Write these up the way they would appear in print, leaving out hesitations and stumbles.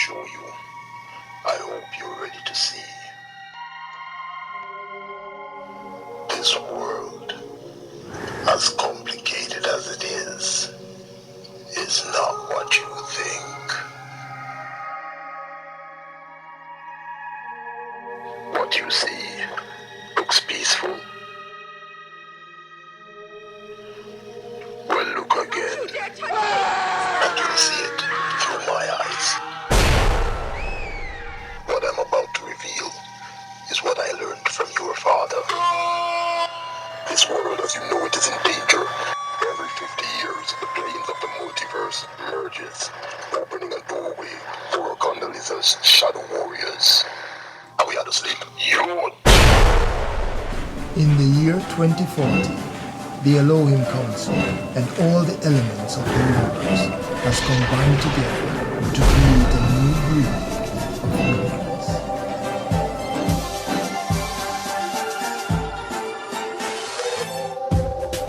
show you. I hope you're ready to see. This world, as complicated as it is not what you think. What you see looks peaceful. Well, look again, and you'll see it through my eyes. What I'm about to reveal is what I learned from your father. This world as you know it is in danger. Every 50 years, the planes of the multiverse merges, opening a doorway for Gondoliza's shadow warriors. Are we out of sleep? You! In the year 2040, the Elohim Council and all the elements of the universe has combined together to create a new breed of humans.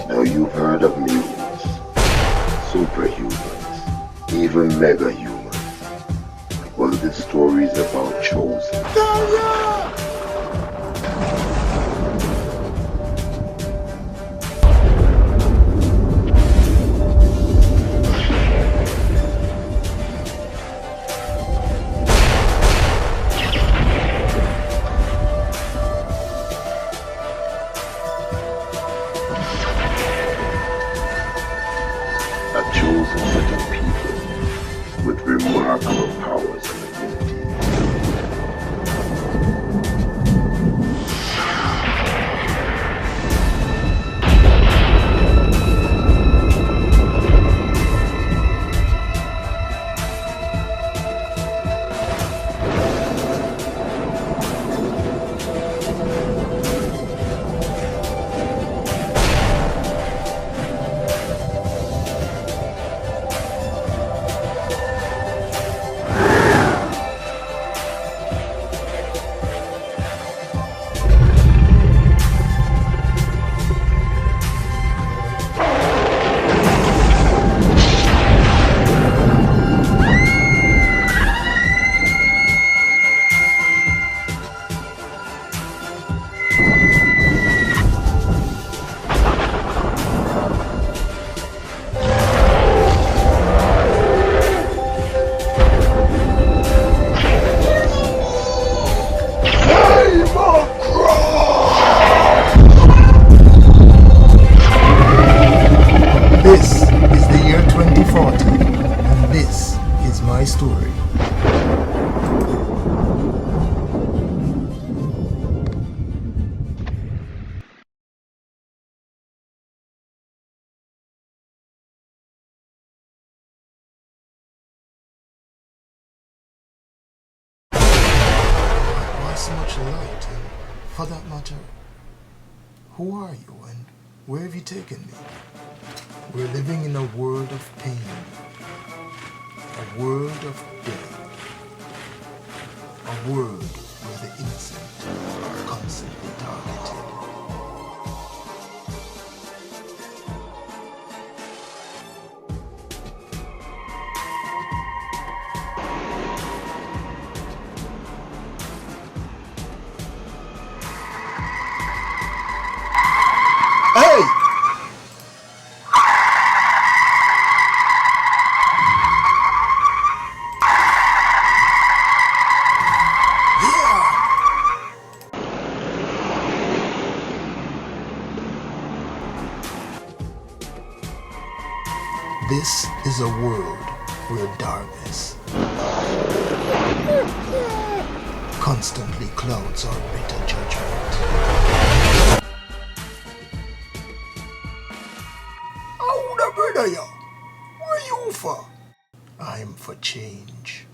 Now you've heard of mutants, superhumans, even mega-humans. Well, this story is about Chosen. A chosen set of people with remarkable powers and abilities. This is the year 2040, and this is my story. Why so much light? And for that matter, who are you and where have you taken me? We're living in a world of pain, a world of death, a world where the innocent are constantly targeted. Hey! This is a world where darkness constantly clouds our bitter judgment. Oh, the brother, ya. Where you for? I'm for change.